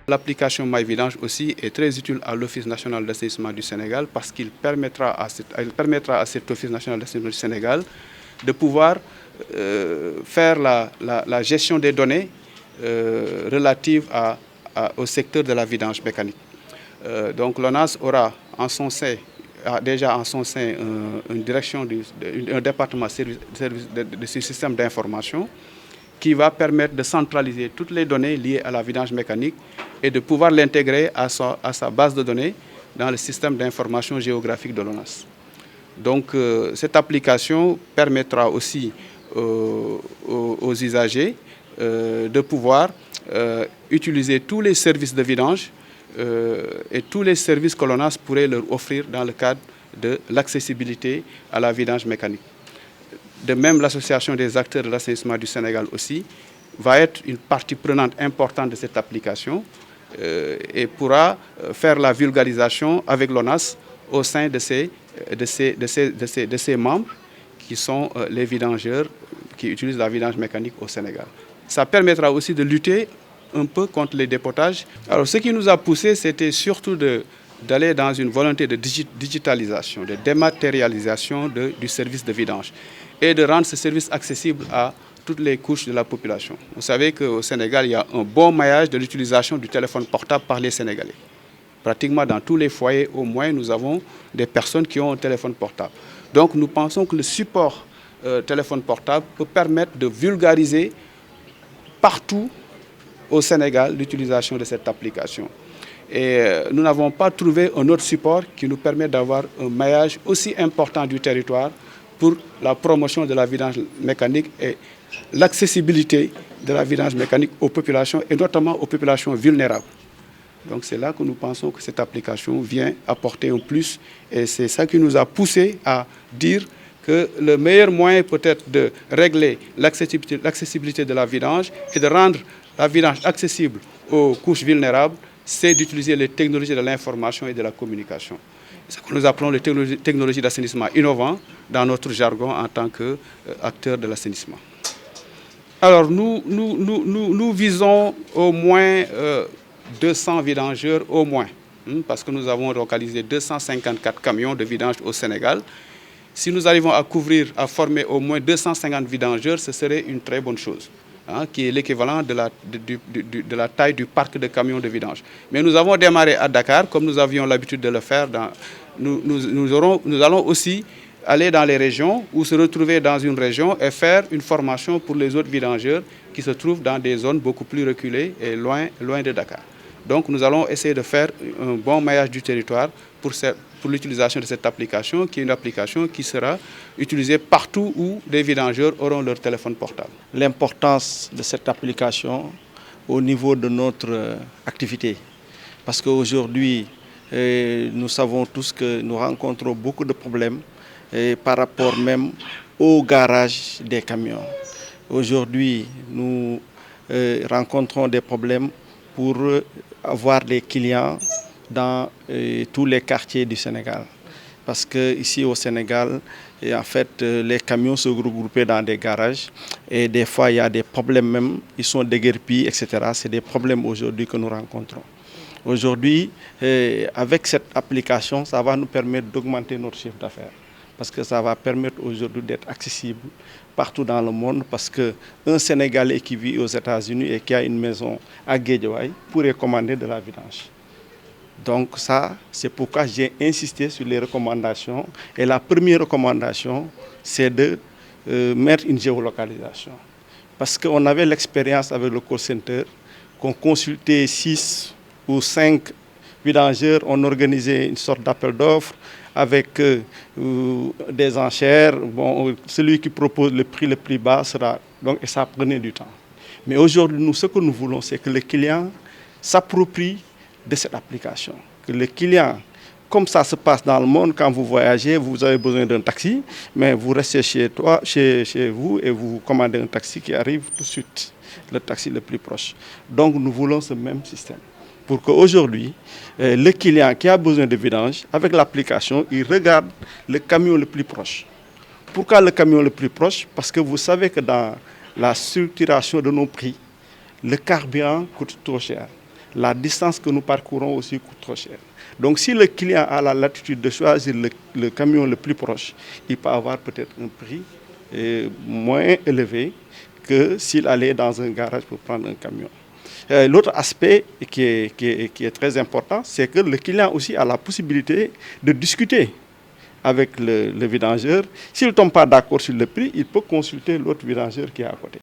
L'application MyVidange aussi est très utile à l'Office national d'assainissement du Sénégal parce qu'il permettra à cet Office national d'assainissement du Sénégal de pouvoir faire la gestion des données relatives au secteur de la vidange mécanique. Donc l'ONAS aura déjà en son sein une direction, un département de ce système d'information qui va permettre de centraliser toutes les données liées à la vidange mécanique et de pouvoir l'intégrer à sa base de données dans le système d'information géographique de l'ONAS. Donc cette application permettra aussi aux usagers de pouvoir utiliser tous les services de vidange et tous les services que l'ONAS pourrait leur offrir dans le cadre de l'accessibilité à la vidange mécanique. De même, l'Association des acteurs de l'assainissement du Sénégal aussi va être une partie prenante importante de cette application et pourra faire la vulgarisation avec l'ONAS au sein de ses membres qui sont les vidangeurs qui utilisent la vidange mécanique au Sénégal. Ça permettra aussi de lutter un peu contre les dépotages. Alors, ce qui nous a poussé, c'était surtout d'aller dans une volonté de digitalisation, de dématérialisation du service de vidange et de rendre ce service accessible à toutes les couches de la population. Vous savez qu'au Sénégal, il y a un bon maillage de l'utilisation du téléphone portable par les Sénégalais. Pratiquement dans tous les foyers, au moins, nous avons des personnes qui ont un téléphone portable. Donc, nous pensons que le support téléphone portable peut permettre de vulgariser partout au Sénégal l'utilisation de cette application. Et nous n'avons pas trouvé un autre support qui nous permet d'avoir un maillage aussi important du territoire pour la promotion de la vidange mécanique et l'accessibilité de la vidange mécanique aux populations et notamment aux populations vulnérables. Donc c'est là que nous pensons que cette application vient apporter un plus et c'est ça qui nous a poussé à dire que le meilleur moyen peut-être de régler l'accessibilité de la vidange et de rendre la vidange accessible aux couches vulnérables, c'est d'utiliser les technologies de l'information et de la communication. C'est ce que nous appelons les technologies d'assainissement innovants dans notre jargon en tant qu'acteurs de l'assainissement. Alors nous visons au moins 200 vidangeurs au moins, parce que nous avons localisé 254 camions de vidange au Sénégal. Si nous arrivons à former au moins 250 vidangeurs, ce serait une très bonne chose, qui est l'équivalent de la taille du parc de camions de vidange. Mais nous avons démarré à Dakar, comme nous avions l'habitude de le faire. Nous allons aussi aller dans les régions ou se retrouver dans une région et faire une formation pour les autres vidangeurs qui se trouvent dans des zones beaucoup plus reculées et loin de Dakar. Donc nous allons essayer de faire un bon maillage du territoire pour l'utilisation de cette application, qui est une application qui sera utilisée partout où des vidangeurs auront leur téléphone portable. L'importance de cette application au niveau de notre activité. Parce qu'aujourd'hui, nous savons tous que nous rencontrons beaucoup de problèmes par rapport même au garage des camions. Aujourd'hui, nous rencontrons des problèmes pour avoir des clients dans tous les quartiers du Sénégal. Parce qu'ici au Sénégal, en fait, les camions se regroupent dans des garages et des fois il y a des problèmes même, ils sont déguerpis, etc. C'est des problèmes aujourd'hui que nous rencontrons. Aujourd'hui, avec cette application, ça va nous permettre d'augmenter notre chiffre d'affaires. Parce que ça va permettre aujourd'hui d'être accessible partout dans le monde. Parce qu'un Sénégalais qui vit aux États-Unis et qui a une maison à Guédiawaye pourrait commander de la vidange. Donc ça, c'est pourquoi j'ai insisté sur les recommandations. Et la première recommandation, c'est de mettre une géolocalisation. Parce qu'on avait l'expérience avec le call center, qu'on consultait 6 ou 5 vidangeurs, on organisait une sorte d'appel d'offres avec des enchères. Bon, celui qui propose le prix le plus bas sera... Donc, et ça prenait du temps. Mais aujourd'hui, nous, ce que nous voulons, c'est que le client s'approprie de cette application. Que le client, comme ça se passe dans le monde, quand vous voyagez, vous avez besoin d'un taxi, mais vous restez chez vous et vous commandez un taxi qui arrive tout de suite, le taxi le plus proche. Donc nous voulons ce même système. Pour qu'aujourd'hui, le client qui a besoin de vidange, avec l'application, il regarde le camion le plus proche. Pourquoi le camion le plus proche? Parce que vous savez que dans la structuration de nos prix, le carburant coûte trop cher. la distance que nous parcourons aussi coûte trop cher. Donc si le client a la latitude de choisir le camion le plus proche, il peut avoir peut-être un prix moins élevé que s'il allait dans un garage pour prendre un camion. L'autre aspect qui est très important, c'est que le client aussi a la possibilité de discuter avec le vidangeur. S'il ne tombe pas d'accord sur le prix, il peut consulter l'autre vidangeur qui est à côté.